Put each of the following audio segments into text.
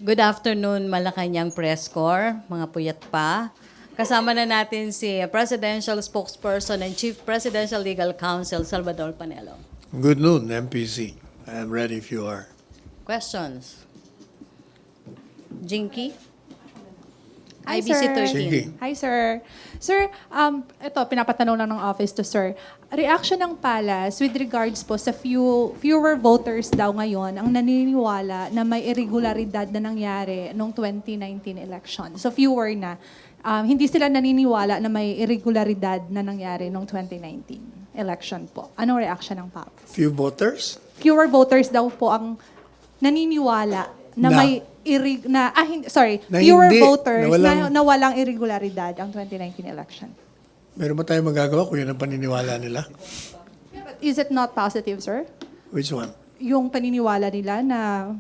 Good afternoon, Malacañang Press Corps, mga puyat pa. Kasama na natin si Presidential Spokesperson and Chief Presidential Legal Counsel, Salvador Panelo. Good noon, MPC. I am ready if you are. Questions? Jinky? Hi, IBC sir. 13. Sige. Hi, sir. Sir, ito, pinapatanong lang ng office to sir. Reaction ng Palace with regards po sa fewer voters daw ngayon ang naniniwala na may irregularidad na nangyari noong 2019 election. So fewer na. Hindi sila naniniwala na may irregularidad na nangyari noong 2019 election po. Anong reaction ng Palace? Few voters? Fewer voters daw po ang naniniwala na may Na fewer hindi, voters na na walang irregularidad ang 2019 election. Meron ba tayong magagawa kung yun ang paniniwala nila? Is it not positive, sir? Which one? Yung paniniwala nila na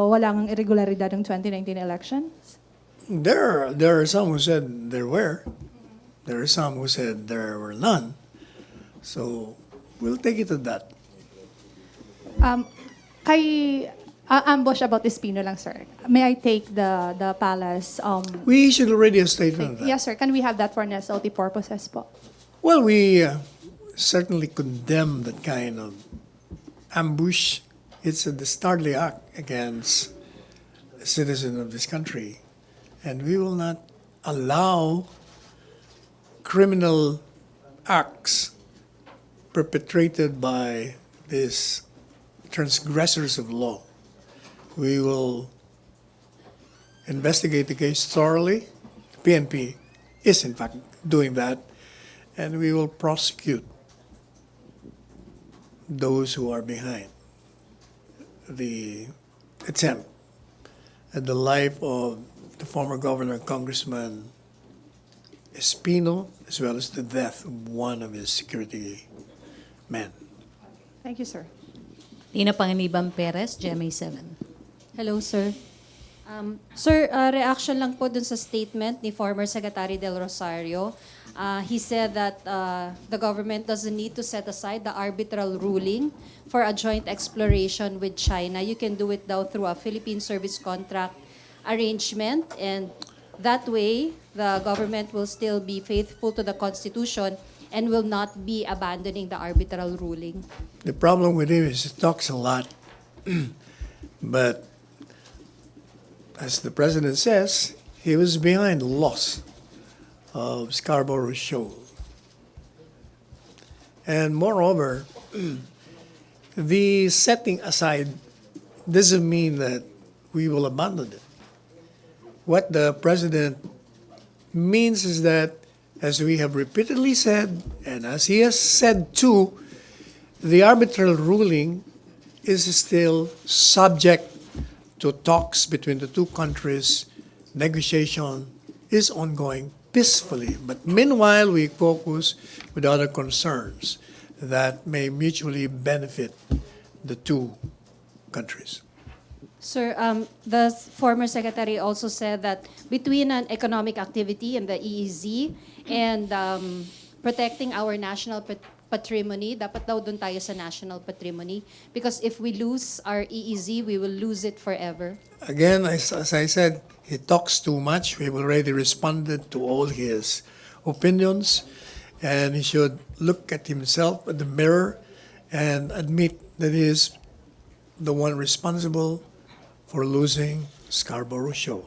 walang irregularidad ang 2019 election? There are some who said there were. There are some who said there were none. So, we'll take it at that. Ambush about Espino lang, sir. May I take the Palace? We issued already a statement on that. Yes, sir. Can we have that for SLT purposes po? Well, we certainly condemn that kind of ambush. It's a dastardly act against a citizen of this country. And we will not allow criminal acts perpetrated by these transgressors of law. We will investigate the case thoroughly. The PNP is, in fact, doing that. And we will prosecute those who are behind the attempt at the life of the former governor, Congressman Espino, as well as the death of one of his security men. Thank you, sir. Tina Panganiban Perez, GMA 7. Hello, sir. Sir, reaction lang po dun sa statement ni former Secretary Del Rosario. He said that the government doesn't need to set aside the arbitral ruling for a joint exploration with China. You can do it now through a Philippine service contract arrangement, and that way, the government will still be faithful to the Constitution and will not be abandoning the arbitral ruling. The problem with him is he talks a lot, but as the president says, he was behind the loss of Scarborough Shoal. And moreover, the setting aside doesn't mean that we will abandon it. What the president means is that, as we have repeatedly said, and as he has said too, the arbitral ruling is still subject to talks between the two countries. Negotiation is ongoing peacefully. But meanwhile, we focus with other concerns that may mutually benefit the two countries. Sir, the former secretary also said that between an economic activity in the EEZ and protecting our national patrimony, dapat daw dun tayo sa national patrimony. Because if we lose our EEZ, we will lose it forever. Again, as I said, he talks too much. We've already responded to all his opinions, and he should look at himself at the mirror and admit that he is the one responsible for losing Scarborough Shoal.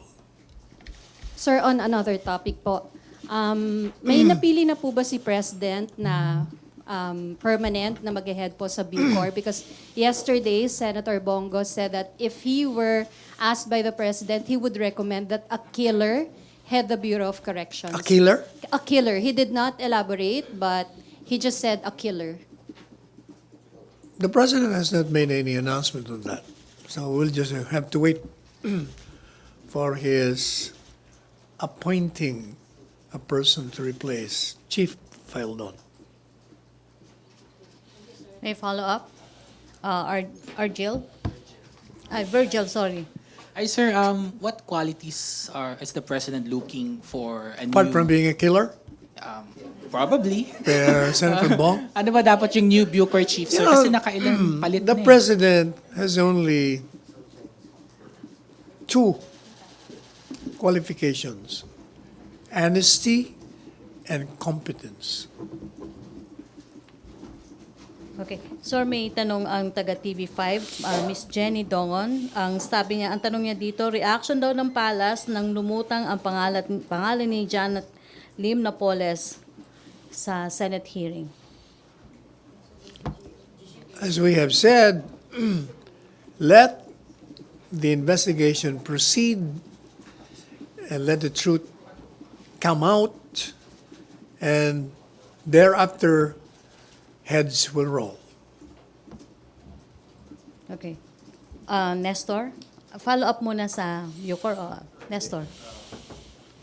Sir, on another topic po, may napili na po ba si President na permanent na mag-head po sa Bucor? Because yesterday, Senator Bongo said that if he were asked by the President, he would recommend that a killer head the Bureau of Corrections. A killer? A killer. He did not elaborate, but he just said a killer. The president has not made any announcement on that. So we'll just have to wait for his appointing a person to replace Chief Faldon. May follow-up? Virgil, sorry. Hi, sir. What qualities is the president looking for a Apart new... from being a killer, Probably. Senator Bong, Ano ba dapat yung new Bucor chief, sir? You know, Kasi nakailang palit the na eh. president has only two qualifications: honesty and competence. Okay. Sir, may tanong ang taga TV5, Miss Jenny Dongon. Ang sabi niya, ang tanong niya dito, reaction daw ng Palas nang lumutang ang pangalan ni Janet Lim Napoles sa Senate hearing. As we have said, let the investigation proceed and let the truth come out, and thereafter, heads will roll. Okay. Nestor, follow up muna sa Yucor. Nestor.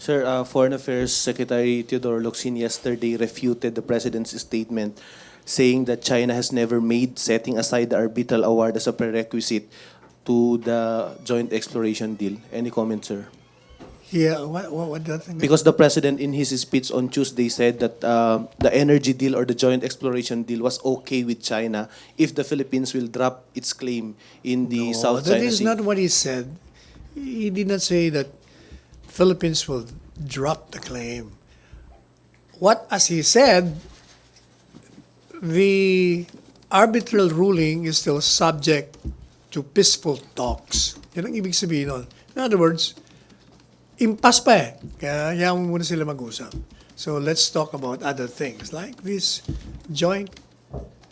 Sir, Foreign Affairs Secretary Teodoro Locsin yesterday refuted the President's statement saying that China has never made setting aside the arbitral award as a prerequisite to the joint exploration deal. Any comment, sir? Yeah, what that thing? Because the President in his speech on Tuesday said that the energy deal or the joint exploration deal was okay with China if the Philippines will drop its claim in the South that China is Sea. not what he said. He did not say that Philippines will drop the claim. What, as he said, the arbitral ruling is still subject to peaceful talks. Yan ang ibig sabihin nun. In other words, impasse pa eh. Kaya yaman muna sila mag-usap. So let's talk about other things like this joint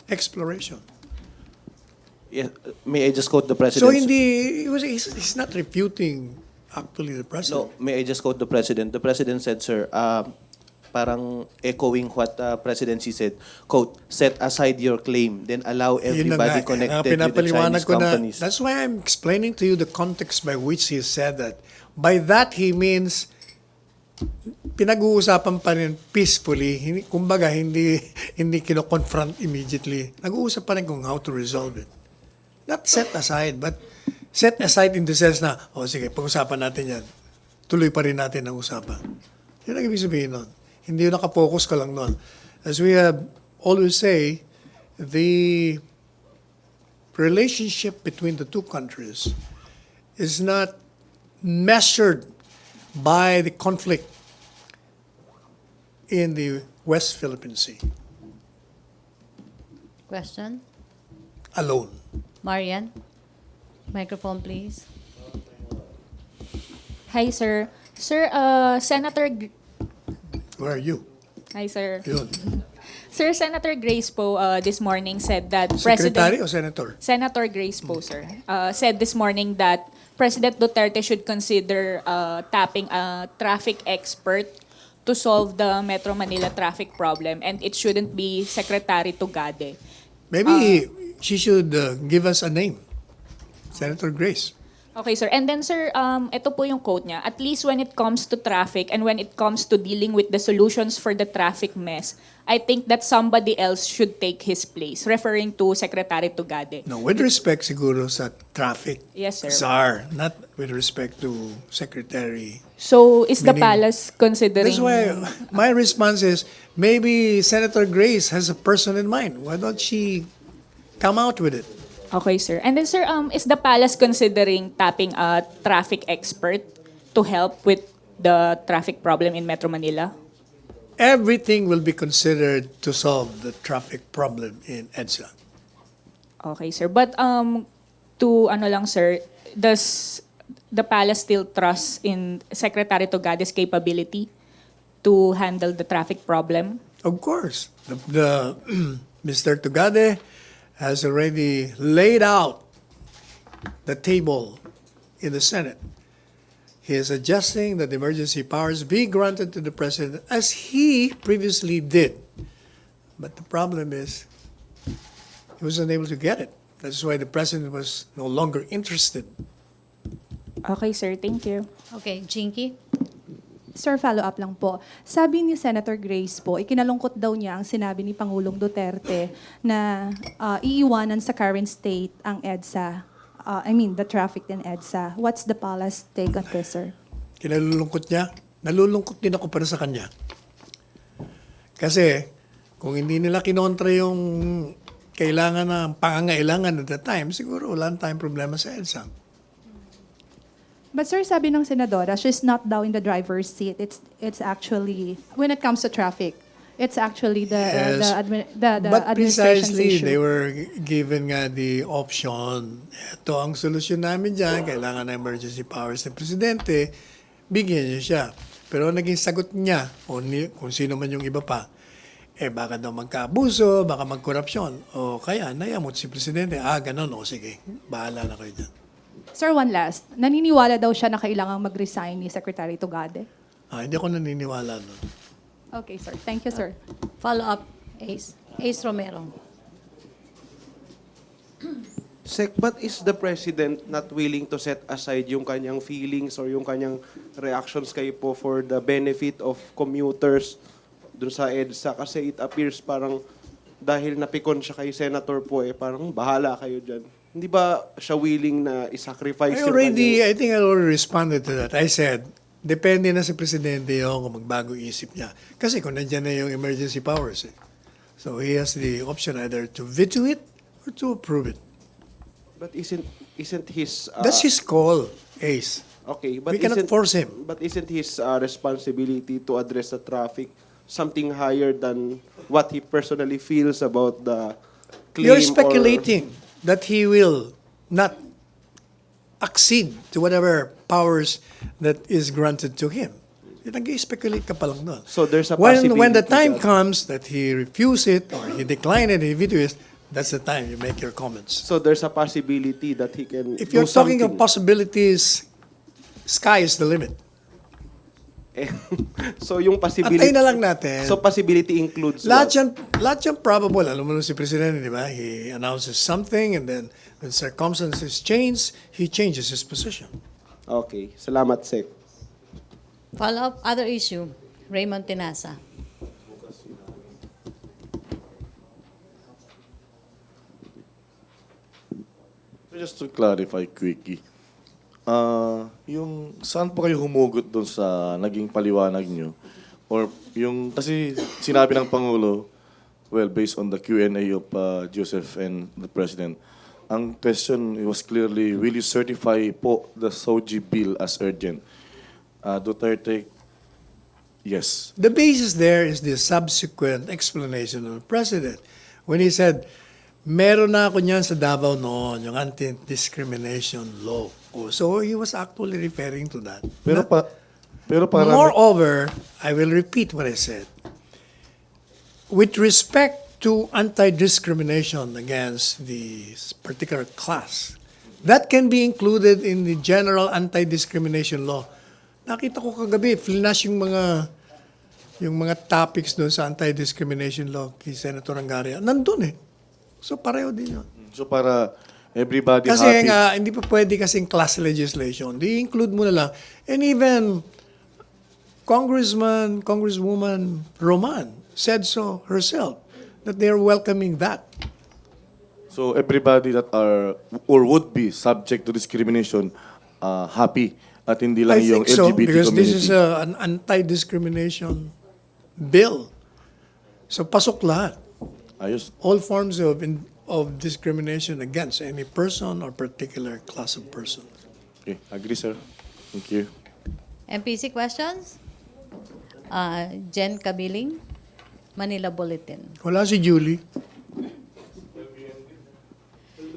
exploration. Yeah, may I just quote the President? So he's not refuting actually the president. No, may I just quote the President? The President said, sir, parang echoing what Presidency said, quote, set aside your claim, then allow Yun na everybody nga, connected with the pinapaliwanag Chinese ko na, companies. that's why I'm explaining to you the context by which he said that. By that, he means pinag-uusapan pa rin peacefully. Kumbaga, hindi kino-confront immediately. Nag-uusap pa rin kung how to resolve it. Not set aside, but set aside in the sense na, sige, pag-usapan natin yan. Tuloy pa rin natin ang usapan. Yun ang ibig sabihin nun. Hindi yung nakapokus ka lang nun. As we have always say, the relationship between the two countries is not measured by the conflict in the West Philippine Sea Question? alone. Marian? Microphone, please. Hi, sir. Sir, Senator... Where are you? Hi, sir. Yun. Sir, Senator Grace po this morning said that Secretary o Senator? Senator Grace po, sir, said this morning that President Duterte should consider tapping a traffic expert to solve the Metro Manila traffic problem, and it shouldn't be Secretary Tugade. Maybe she should give us a name. Senator Grace. Okay, sir. And then, sir, ito po yung quote niya. At least when it comes to traffic and when it comes to dealing with the solutions for the traffic mess, I think that somebody else should take his place, referring to Secretary Tugade. No, with respect siguro sa traffic. Yes, sir. Czar, not with respect to Secretary. So, is the Meaning- palace considering... That's why my response is maybe Senator Grace has a person in mind. Why don't she come out with it? Okay, sir. And then, sir, is the palace considering tapping a traffic expert to help with the traffic problem in Metro Manila? Everything will be considered to solve the traffic problem in EDSA. Okay, sir. But to ano lang, sir, does the palace still trust in Secretary Tugade's capability to handle the traffic problem? Of course, the Mr. Tugade has already laid out the table in the Senate. He is adjusting that the emergency powers be granted to the President as he previously did. But the problem is he was unable to get it. That's why the President was no longer interested. Okay, sir. Thank you. Okay, Jinky? Sir, follow-up lang po. Sabi ni Senator Grace po, ikinalungkot daw niya ang sinabi ni Pangulong Duterte na iiwanan sa current state ang EDSA. The traffic in EDSA. What's the palace take on this, sir? Kinalulungkot niya. Nalulungkot din ako para sa kanya. Kasi kung hindi nila kinontra yung kailangan ng pangangailangan at the time, siguro wala tayong problema sa EDSA. But sir, sabi ng senadora, she's not daw in the driver's seat. It's actually, when it comes to traffic, it's actually the But administration's precisely, issue. they were given nga the option. Ito ang solusyon namin dyan, kailangan ng emergency powers ng presidente, bigyan niyo siya. Pero ang naging sagot niya, kung sino man yung iba pa, baka daw magkaabuso, baka magkorupsyon, o kaya nayamot si presidente, ganun, o sige, bahala na kayo dyan. Sir, one last. Naniniwala daw siya na kailangang mag-resign ni Secretary Tugade? Hindi ako naniniwala nun. Okay, sir. Thank you, sir. Follow-up, Ace. Ace Romero. Sec, but is the President not willing to set aside yung kanyang feelings or yung kanyang reactions kayo po for the benefit of commuters dun sa EDSA? Kasi it appears parang dahil napikon siya kay Senator po, parang bahala kayo dyan. Hindi ba siya willing na isacrifice yung kanyang... I think I already responded to that. I said, depende na sa presidente yun kung magbago isip niya. Kasi kung nandiyan na yung emergency powers. So he has the option either to veto it or to approve it. But isn't his... That's his call, Ace. Okay, but We cannot force him. But isn't his responsibility to address the traffic something higher than what he personally feels about the claim? You're speculating that he will not accede to whatever powers that is granted to him. Nag-speculate ka pa lang doon. So there's a When the possibility time that- comes that he refuse it or he decline it, he veto it, that's the time you make your comments. So there's a possibility that he can If you're do talking of something. possibilities, sky is the limit. So yung possibility... Antayin na lang natin. So possibility includes Lahat what? yan probable. Alam mo naman si Presidente, di ba? He announces something and then when circumstances change, he changes his position. Okay. Salamat, Sec. Follow-up, other issue. Raymond Tenasa. Just to clarify quickly, yung saan po kayo humugot doon sa naging paliwanag nyo? Or yung, kasi sinabi ng Pangulo, well, based on the Q&A of Joseph and the President, ang question was clearly, will you certify po the SOGI bill as urgent? Duterte, yes. The basis there is the subsequent explanation of the President. When he said, meron na ako niyan sa Davao noon, yung anti-discrimination law. So he was actually referring to that. Pero para Moreover, I will repeat what I said. With respect to anti-discrimination against the particular class, that can be included in the general anti-discrimination law. Nakita ko kagabi, flash yung mga topics doon sa anti-discrimination law kay Senator Angaria. Nandun eh. So pareho din yun. So para everybody Kasi happy. nga, hindi pa pwede kasing class legislation. Di-include mo na lang. And even Congresswoman Roman said so herself, that they're welcoming that. So everybody that are or would be subject to discrimination happy at hindi lang I yung think so, LGBT because community. this is an anti-discrimination bill. So pasok lahat. Ayos. All forms of discrimination against any person or particular class of person. Okay, agree sir. Thank you. MPC questions? Jen Kabiling, Manila Bulletin. Wala si Julie.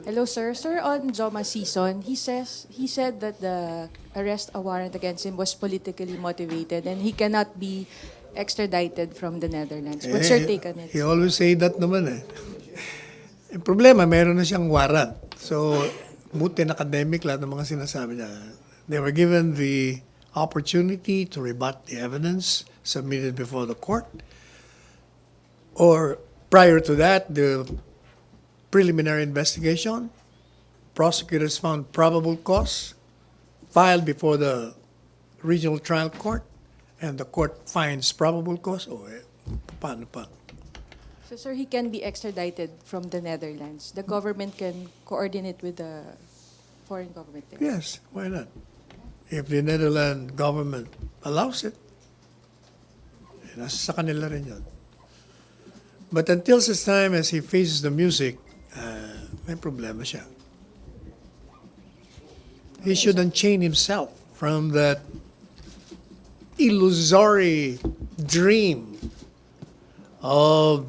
Hello, sir. Sir, on Joma season, he said that the arrest warrant against him was politically motivated and he cannot be extradited from the Netherlands. What's your take on it? He always say that naman eh. Yung problema, meron na siyang warrant. So, buti na academic lahat ng mga sinasabi niya. They were given the opportunity to rebut the evidence submitted before the court. Or prior to that, the preliminary investigation, prosecutors found probable cause, filed before the regional trial court, and the court finds probable cause. Paano pa? So, sir, he can be extradited from the Netherlands. The government can coordinate with the foreign government there. Yes, why not? If the Netherlands government allows it, nasa sa kanila rin yun. But until such time as he faces the music, may problema siya. He should unchain himself from that illusory dream of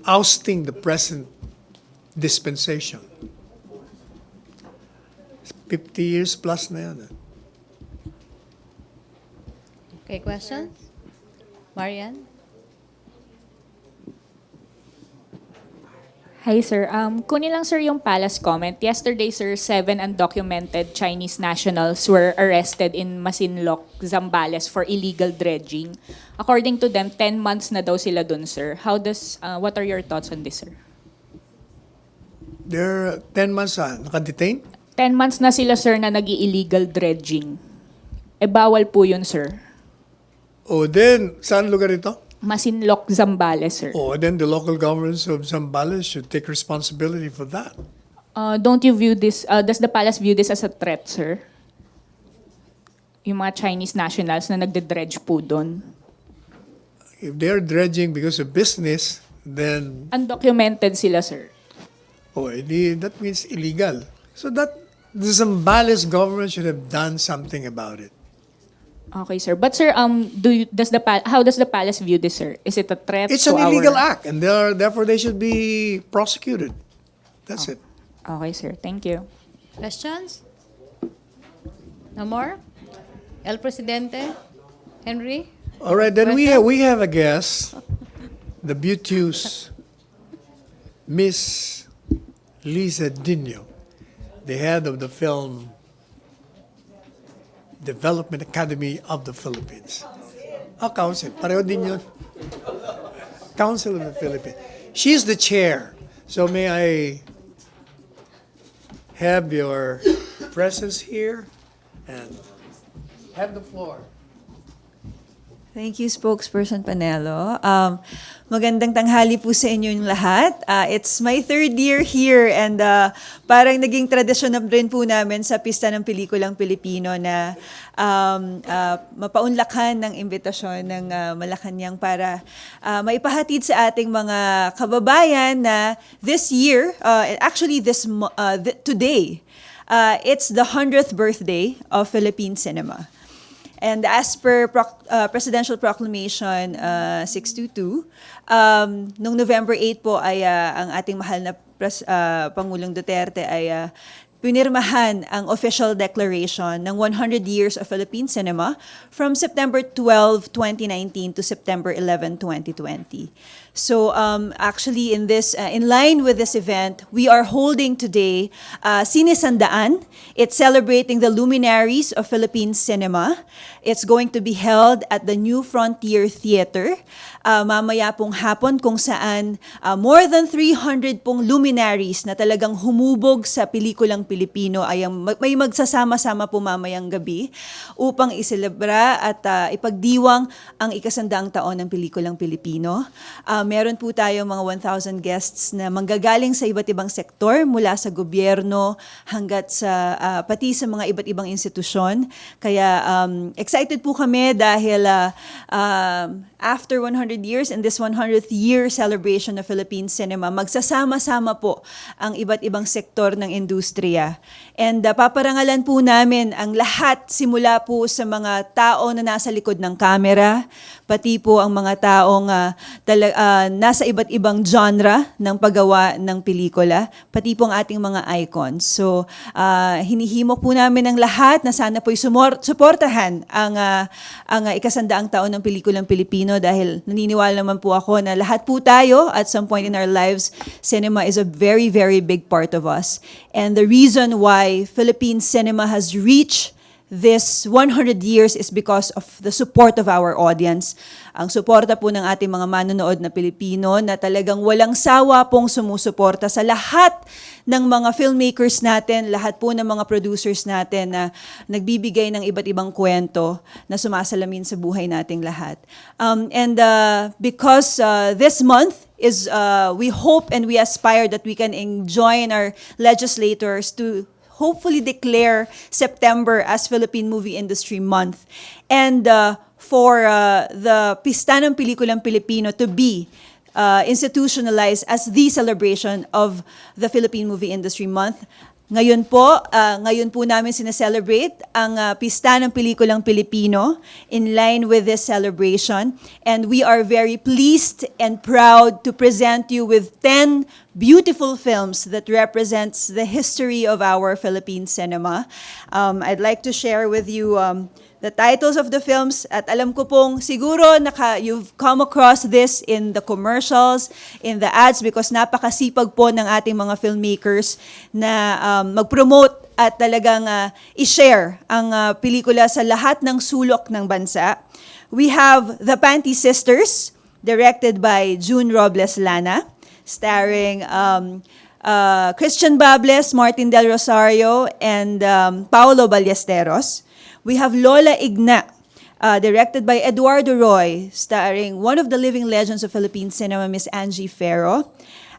ousting the present dispensation. 50 years plus na yan. Okay, questions? Marian? Hi, sir. Kunin lang, sir, yung palace comment. Yesterday, sir, 7 undocumented Chinese nationals were arrested in Masinloc, Zambales for illegal dredging. According to them, 10 months na daw sila dun, sir. What are your thoughts on this, sir? They're 10 months nakadetain? 10 months na sila, sir, na nag-illegal dredging. Bawal po yun, sir. Then, saan lugar ito? Masinloc, Zambales, sir. Then the local governments of Zambales should take responsibility for that. Don't you view this, does the palace view this as a threat, sir? Yung mga Chinese nationals na nagde-dredge po doon. If they're dredging because of business, then Undocumented sila, sir. that means illegal. So that the Zambales government should have done something about it. Okay, sir. But sir, how does the palace view this, sir? Is it a threat It's to an illegal our... act, and therefore they should be prosecuted. That's it. Okay, sir. Thank you. Questions? No more? El Presidente? Henry? All right, then we have a guest, the beauteous Miss Lisa Dino, the head of the Film Development Academy of the Philippines. Council. Pareho din yun. Council of the Philippines. She's the chair. So may I have your presence here and have the floor. Thank you, Spokesperson Panelo. Magandang tanghali po sa inyong lahat. It's my 3rd year here and parang naging tradisyon na rin po namin sa pista ng pelikulang Pilipino na mapaunlakan ng imbitasyon ng Malacañang para maipahatid sa ating mga kababayan na this year, actually today, it's the 100th birthday of Philippine cinema. And as per Presidential Proclamation 622, noong November 8 po ay ang ating mahal na Pangulong Duterte ay pinirmahan ang official declaration ng 100 years of Philippine cinema from September 12, 2019 to September 11, 2020. So actually in line with this event, we are holding today Cine Sandaan. It's celebrating the luminaries of Philippine cinema. It's going to be held at the New Frontier Theater. Mamaya pong hapon kung saan more than 300 pong luminaries na talagang humubog sa pelikulang Pilipino ay may magsasama-sama po mamayang gabi upang iselebra at ipagdiwang ang ikasandaang taon ng pelikulang Pilipino. Meron po tayo mga 1,000 guests na manggagaling sa iba't ibang sektor mula sa gobyerno hanggat sa pati sa mga iba't ibang institusyon. Kaya excited po kami dahil after 100 years in this 100th year celebration of Philippine cinema, magsasama-sama po ang iba't ibang sektor ng industriya. And paparangalan po namin ang lahat simula po sa mga tao na nasa likod ng kamera, pati po ang mga taong nasa iba't ibang genre ng paggawa ng pelikula, pati po ang ating mga icons. So, hinihimo po namin ang lahat na sana po'y suportahan ang ikasandaang taon ng pelikulang Pilipino dahil naniniwala naman po ako na lahat po tayo at some point in our lives, cinema is a very, very big part of us. And the reason why Philippine cinema has reached this 100 years is because of the support of our audience. Ang suporta po ng ating mga manonood na Pilipino na talagang walang sawa pong sumusuporta sa lahat ng mga filmmakers natin, lahat po ng mga producers natin na nagbibigay ng iba't ibang kwento na sumasalamin sa buhay nating lahat. Because this month is, we hope and we aspire that we can enjoin our legislators to hopefully declare September as Philippine Movie Industry Month. And for the Pista ng Pelikulang Pilipino to be institutionalized as the celebration of the Philippine Movie Industry Month, Ngayon po namin sineselebrate ang Pista ng Pelikulang Pilipino in line with this celebration. And we are very pleased and proud to present you with 10 beautiful films that represents the history of our Philippine cinema. I'd like to share with you the titles of the films, at alam ko pong siguro you've come across this in the commercials, in the ads, because napakasipag po ng ating mga filmmakers na mag-promote at talagang i-share ang pelikula sa lahat ng sulok ng bansa. We have The Panty Sisters, directed by June Robles Lana, starring Christian Bables, Martin Del Rosario, and Paolo Ballesteros. We have Lola Igna, directed by Eduardo Roy, starring one of the living legends of Philippine cinema, Miss Angie Ferro.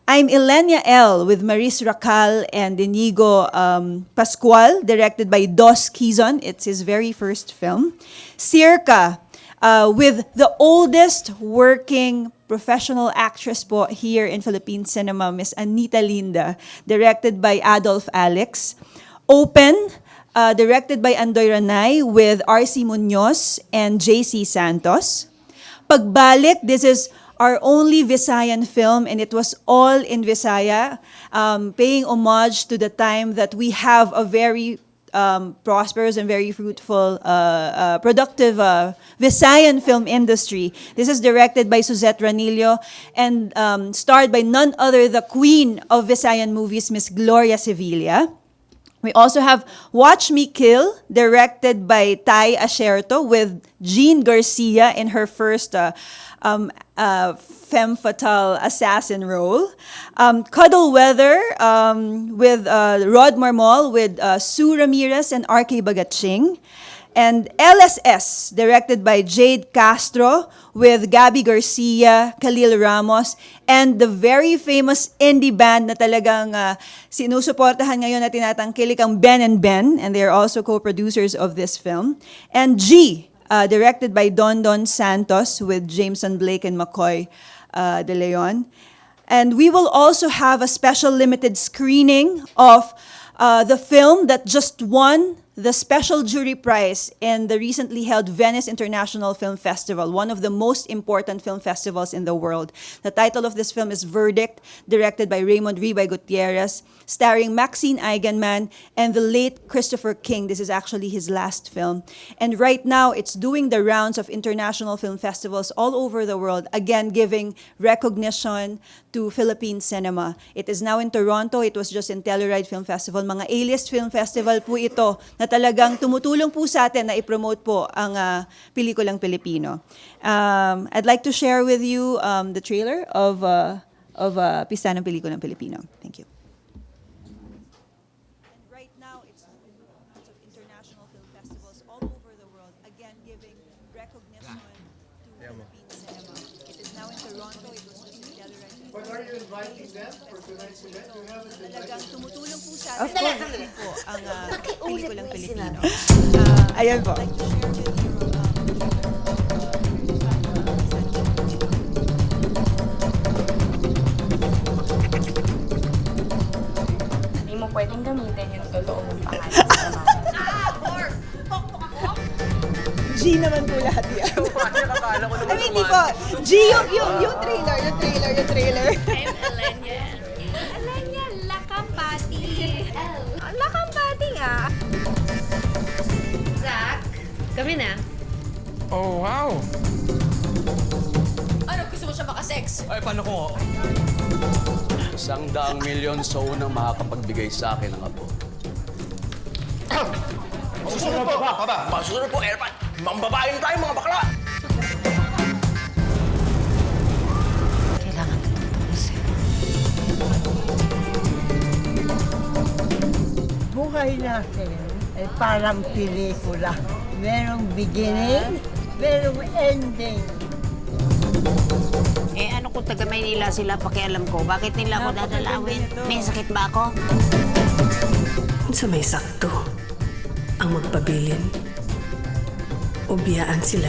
I'm Elenia L. with Maris Racal and Inigo Pascual, directed by Dos Quizon. It's his very first film. Circa, with the oldest working professional actress po here in Philippine cinema, Miss Anita Linda, directed by Adolf Alex. Open, directed by Andoy Ranay with R.C. Munoz and J.C. Santos. Pagbalik, this is our only Visayan film, and it was all in Visaya, paying homage to the time that we have a very prosperous and very fruitful, productive Visayan film industry. This is directed by Suzette Ranillo and starred by none other the queen of Visayan movies, Miss Gloria Sevilla. We also have Watch Me Kill, directed by Tai Asherto with Jean Garcia in her first femme fatale assassin role. Cuddle Weather with Rod Marmol with Sue Ramirez and R.K. Bagatching. And LSS, directed by Jade Castro with Gabby Garcia, Khalil Ramos, and the very famous indie band na talagang sinusuportahan ngayon na tinatangkilik ang Ben and Ben, and they're also co-producers of this film. And G, directed by Don Don Santos with Jameson Blake and McCoy De Leon. And we will also have a special limited screening of the film that just won the special jury prize in the recently held Venice International Film Festival, one of the most important film festivals in the world. The title of this film is Verdict, directed by Raymond Ribay Gutierrez, starring Maxine Eigenman and the late Christopher King. This is actually his last film. And right now, it's doing the rounds of international film festivals all over the world, again, giving recognition to Philippine cinema. It is now in Toronto. It was just in Telluride Film Festival. Mga A-list film festival po ito na talagang tumutulong po sa atin na i-promote po ang pelikulang Pilipino. I'd like to share with you the trailer of Pista ng Pelikulang Pilipino. Thank you. And right now, it's lots of international film festivals all over the world, again giving recognition to Philippine cinema. It is now in Toronto. It was just in Telluride. But are you inviting them for tonight's event? You haven't Talagang tumutulong po sa Of atin course. po ang pelikulang mo yung Pilipino. sinabi. Ayan po. I'd like to share with you Hindi mo pwedeng gamitin yung totoo mong pangalan sa trabaho. G naman po lahat yan. I mean, hindi po. G yung trailer. I'm Elenia. Elenia Lakambati. Lakambati nga. Zach, kami na. Oh, wow! Ano, gusto mo siya makasex? Ay, paano ko? 100,000,000 sa unang makakapagbigay sa akin ng apo. Susunod po! Pasusunod po, Erpan! Mambabayin tayo, mga bakla! Kailangan ito tapusin. Buhay natin ay parang pelikula. Merong beginning, merong ending. Ano kung taga Maynila sila, pakialam ko? Bakit nila ako dadalawin? May sakit ba ako? Sa may sakto, ang magpabilin o biyaan sila.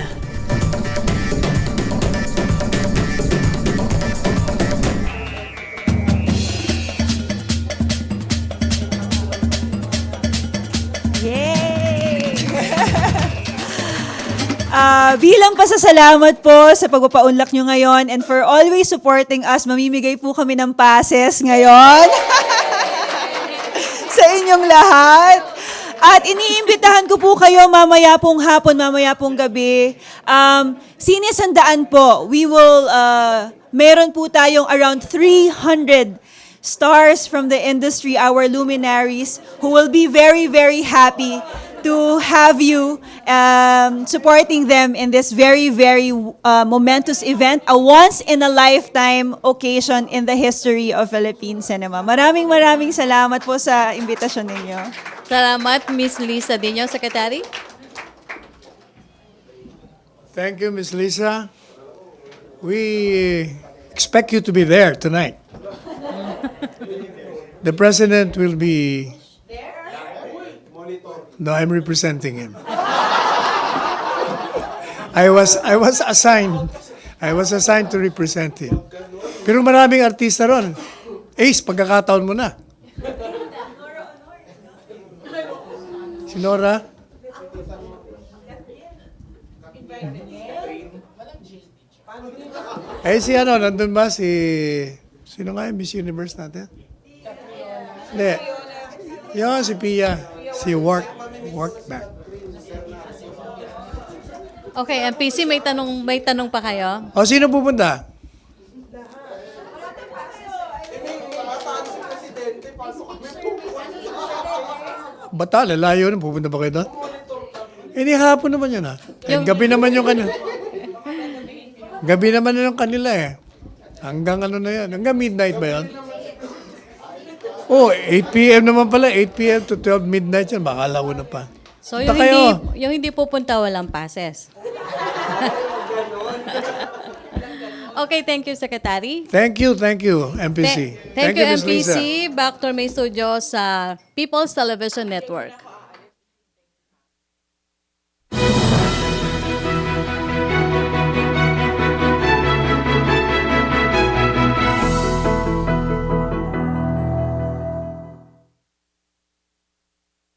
Bilang pasasalamat po sa pagpapaunlak nyo ngayon and for always supporting us, mamimigay po kami ng passes ngayon sa inyong lahat. At iniimbitahan ko po kayo mamaya pong hapon, mamaya pong gabi. Sinisandaan po, meron po tayong around 300 stars from the industry, our luminaries, who will be very, very happy to have you supporting them in this very, very momentous event, a once-in-a-lifetime occasion in the history of Philippine cinema. Maraming salamat po sa imbitasyon ninyo. Salamat, Miss Lisa Dino, Secretary. Thank you, Ms. Lisa. We expect you to be there tonight. The President will be... No, I'm representing him. I was assigned to represent him. Pero maraming artista ron. Ace, pagkakataon mo na. Si Nora? Si nandun ba sino nga yung Miss Universe natin? Hindi. Yun, si Pia. Si work back. Okay, MPC, may tanong pa kayo? O, sino pupunta? Bata, lalayo na. Pupunta ba kayo doon? Hindi, hapon naman yun, ha? Gabi naman yung kanila. Gabi naman yung kanila, eh. Hanggang ano na yan? Hanggang midnight ba yan? Oh, 8 p.m. naman pala. 8 p.m. to 12 midnight yan. Baka alaw na pa. So, Punta kayo. yung hindi pupunta, walang passes. Okay, thank you, Secretary. Thank you, MPC. Thank you, Ms. Lisa. MPC. Back to my studio sa People's Television Network.